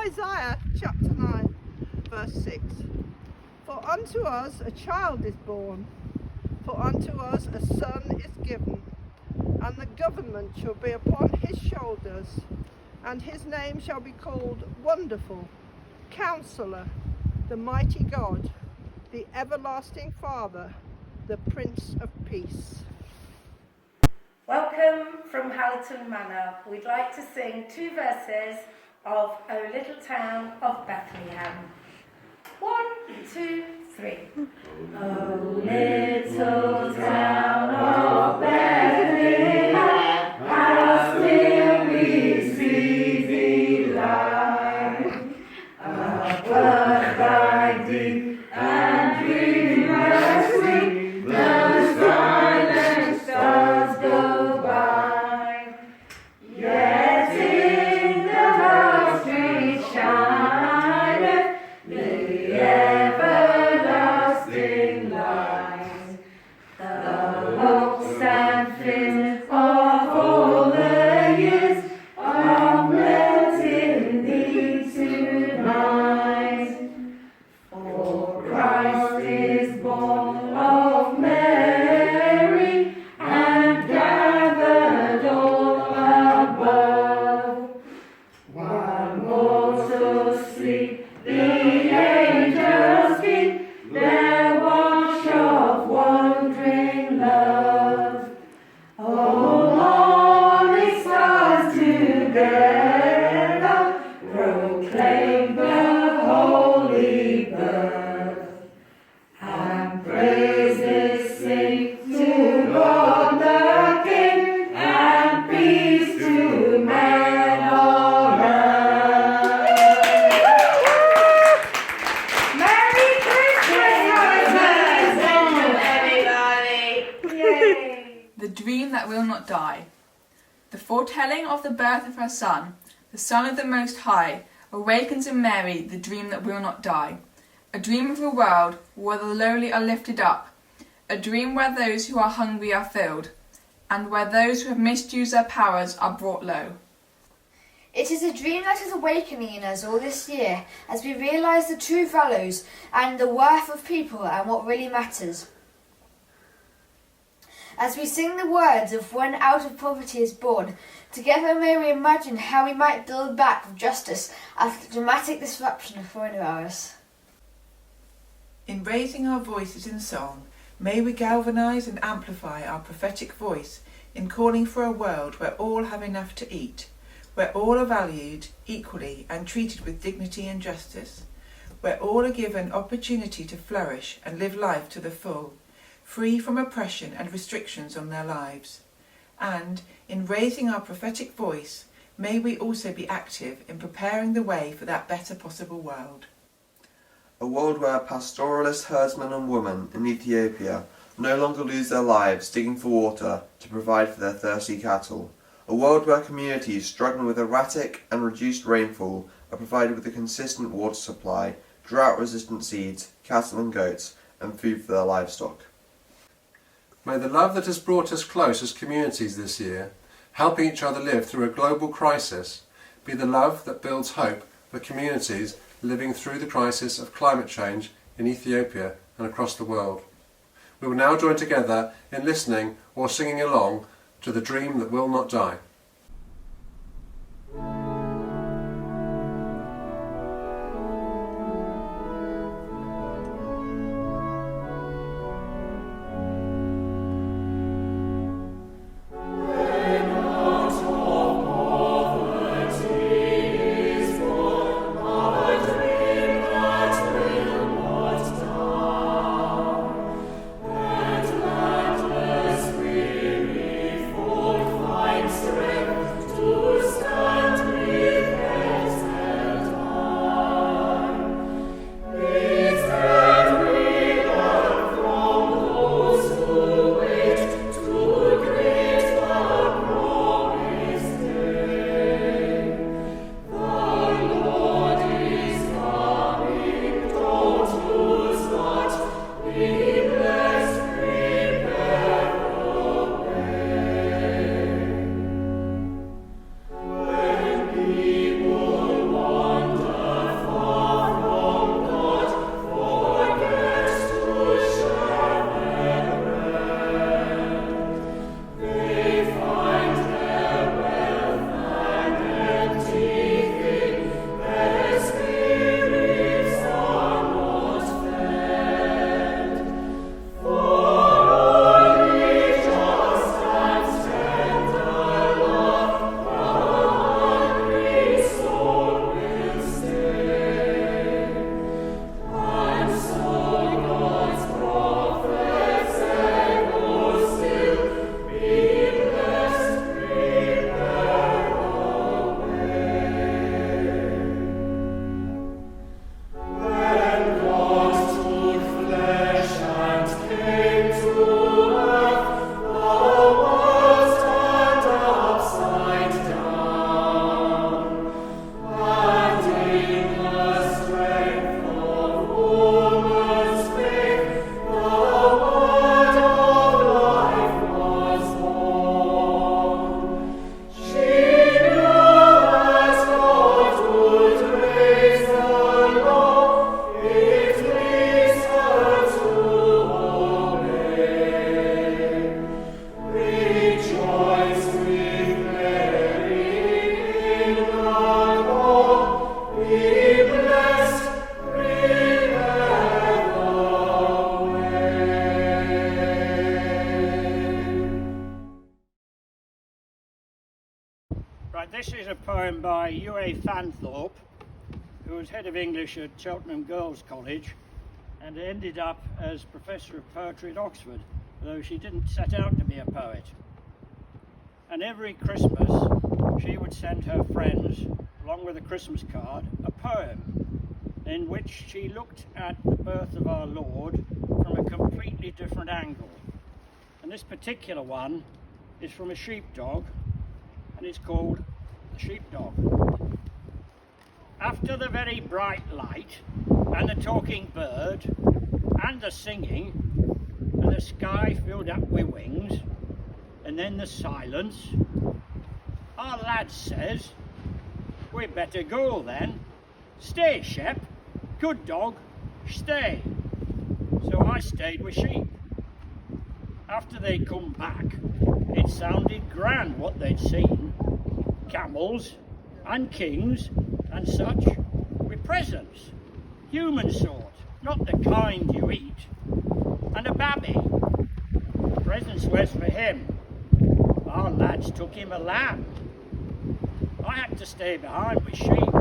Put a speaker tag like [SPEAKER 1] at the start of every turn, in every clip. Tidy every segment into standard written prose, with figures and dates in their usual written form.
[SPEAKER 1] Isaiah chapter 9, verse 6. For unto us a child is born, for unto us a son is given, and the government shall be upon his shoulders, and his name shall be called Wonderful, Counselor, the Mighty God, the Everlasting Father, the Prince of Peace.
[SPEAKER 2] Welcome from Hallaton Manor. We'd like to sing 2 verses of O Little Town of Bethlehem. 1, 2, 3. O little town of Bethlehem, how still we see thee lie. A birth thy deep and dreamlessly, the silent stars go by. Yet in the last shineth the everlasting light. The hopes and fears of all the years are melting thee tonight. For Christ is born of Mary and gathered all above. While mortals sleep, the angels speak their wash of wandering love. Oh, morning stars together proclaim the holy birth, and praises sing to God the King, and peace to men on earth. Merry Christmas, everybody! Yay!
[SPEAKER 3] The dream that will not die. The foretelling of the birth of her Son, the Son of the Most High, awakens in Mary the dream that will not die. A dream of a world where the lowly are lifted up, a dream where those who are hungry are filled, and where those who have misused their powers are brought low.
[SPEAKER 4] It is a dream that is awakening in us all this year as we realise the true values and the worth of people and what really matters. As we sing the words of When Out of Poverty is Born, together may we imagine how we might build back with justice after the dramatic disruption of coronavirus.
[SPEAKER 5] In raising our voices in song, may we galvanise and amplify our prophetic voice in calling for a world where all have enough to eat, where all are valued equally and treated with dignity and justice, where all are given opportunity to flourish and live life to the full, free from oppression and restrictions on their lives. And, in raising our prophetic voice, may we also be active in preparing the way for that better possible world.
[SPEAKER 6] A world where pastoralist herdsmen and women in Ethiopia no longer lose their lives digging for water to provide for their thirsty cattle. A world where communities struggling with erratic and reduced rainfall are provided with a consistent water supply, drought-resistant seeds, cattle and goats, and food for their livestock.
[SPEAKER 7] May the love that has brought us close as communities this year, helping each other live through a global crisis, be the love that builds hope for communities living through the crisis of climate change in Ethiopia and across the world. We will now join together in listening or singing along to The Dream That Will Not Die.
[SPEAKER 2] Strength
[SPEAKER 8] poem by U.A. Fanthorpe, who was head of English at Cheltenham Girls' College and ended up as Professor of Poetry at Oxford, though she didn't set out to be a poet. And every Christmas she would send her friends, along with a Christmas card, a poem in which she looked at the birth of our Lord from a completely different angle. And this particular one is from a sheepdog, and it's called The Sheepdog. After the very bright light and the talking bird and the singing and the sky filled up with wings and then the silence, our lad says, "We'd better go then. Stay, Shep. Good dog, stay." So I stayed with sheep. After they'd come back, it sounded grand what they'd seen. Camels and kings and such, with presents, human sort, not the kind you eat. And a babby. Presents was for him. Our lads took him a lamb. I had to stay behind with sheep.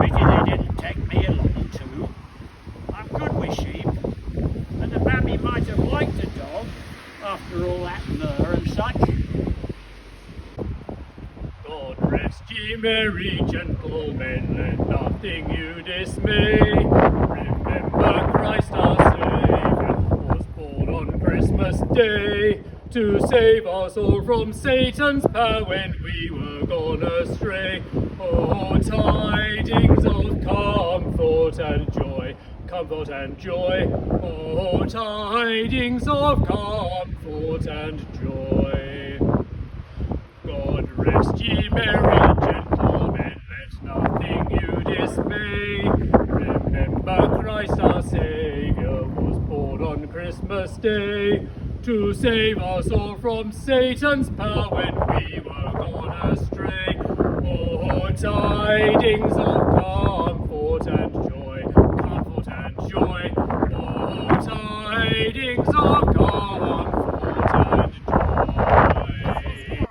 [SPEAKER 8] Pity they didn't take me along too. I'm good with sheep, and the babby might have liked a dog after all that myrrh and such. God rest ye merry gentlemen, let nothing you dismay. Remember Christ our Saviour was born on Christmas Day, to save us all from Satan's power when we were gone astray. Oh, tidings of comfort and joy, comfort and joy. Oh, tidings of comfort and joy. God rest ye merry gentlemen, let nothing you dismay. Remember Christ our Saviour was born on Christmas Day, to save us all from Satan's power when we were gone astray. Oh, tidings of comfort and joy, comfort and joy. Oh, tidings of comfort and joy.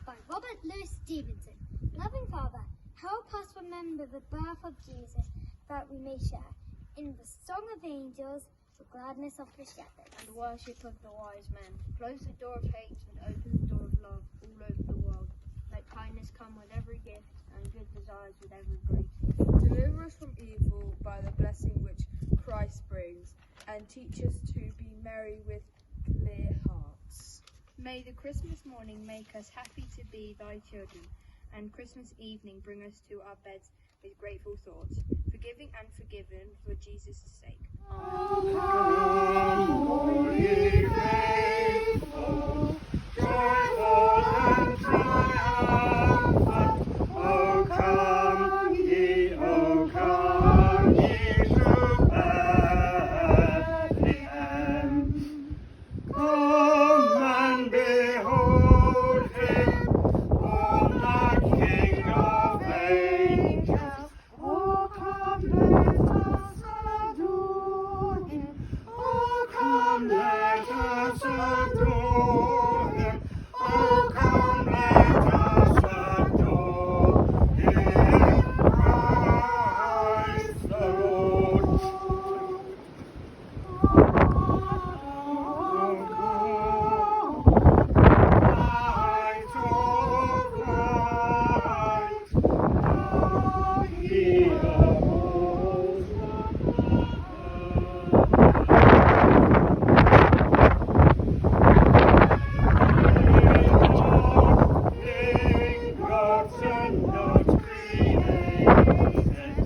[SPEAKER 9] By Robert Louis Stevenson. Loving Father, help us remember the birth of Jesus, that we may share in the song of angels the gladness of the shepherds
[SPEAKER 10] and worship of the wise men. Close the door of hate and open the door of love all over the world. Let kindness come with every gift and good desires with every grace.
[SPEAKER 11] Deliver us from evil by the blessing which Christ brings, and teach us to be merry with clear hearts.
[SPEAKER 10] May the Christmas morning make us happy to be thy children, and Christmas evening bring us to our beds with grateful thoughts, forgiving and forgiven for Jesus' sake.
[SPEAKER 2] Oh, come, holy faithful, joyful and triumphant. Oh, come ye to Bethlehem. Come and behold him, born the King of angels. Oh, come, let us adore him. Oh, come, let us adore him. Oh, come, let us adore him. Christ the Lord. Light of light, he upholds the being gods and not created.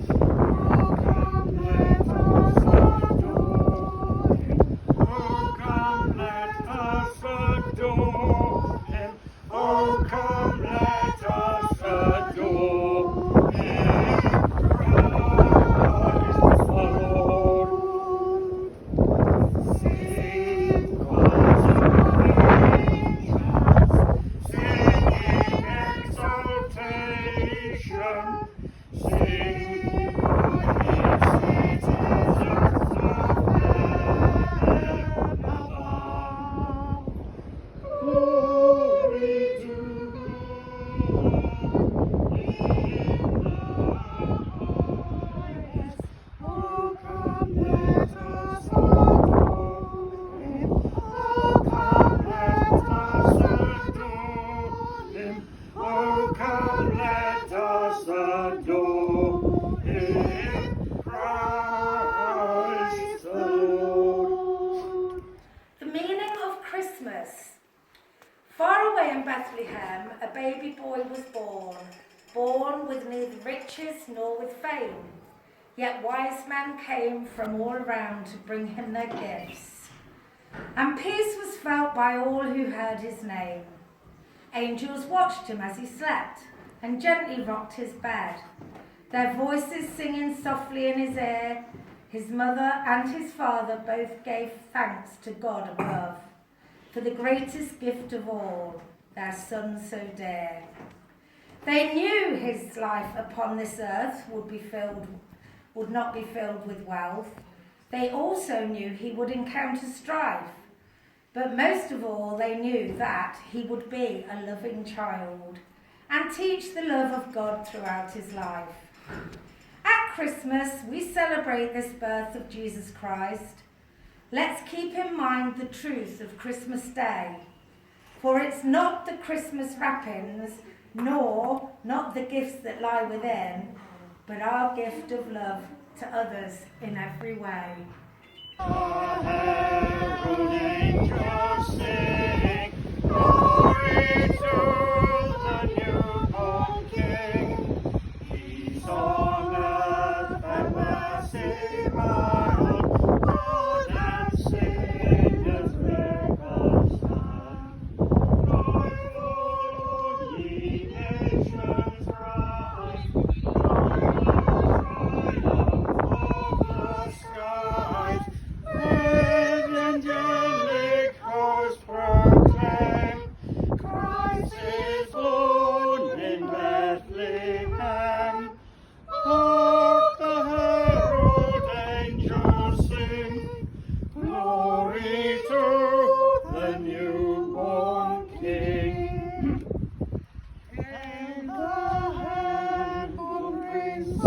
[SPEAKER 2] Oh, come, let us adore him. Oh, come, let us adore him. Oh, come, let us adore him. Christ the Lord. Sing, choirs of angels, singing exaltation. Sing, ye citizens of heaven above. Glory to God
[SPEAKER 8] adore him, Christ the Lord.
[SPEAKER 12] The meaning of Christmas. Far away in Bethlehem, a baby boy was born with neither riches nor with fame. Yet wise men came from all around to bring him their gifts. And peace was felt by all who heard his name. Angels watched him as he slept and gently rocked his bed, their voices singing softly in his ear. His mother and his father both gave thanks to God above for the greatest gift of all, their son so dear. They knew his life upon this earth would not be filled with wealth. They also knew he would encounter strife. But most of all, they knew that he would be a loving child and teach the love of God throughout his life. At Christmas, we celebrate this birth of Jesus Christ. Let's keep in mind the truth of Christmas Day. For it's not the Christmas wrappings, nor not the gifts that lie within, but our gift of love to others in every way.
[SPEAKER 8] Herald angels sing, glory to the newborn King. Peace on earth and mercy mild, God and sinners reconciled. Joyful ye nations rise, skies, with angelic hosts proclaim, Christ is born in Bethlehem. Hark the herald angels sing, glory to the newborn King. And the herald brings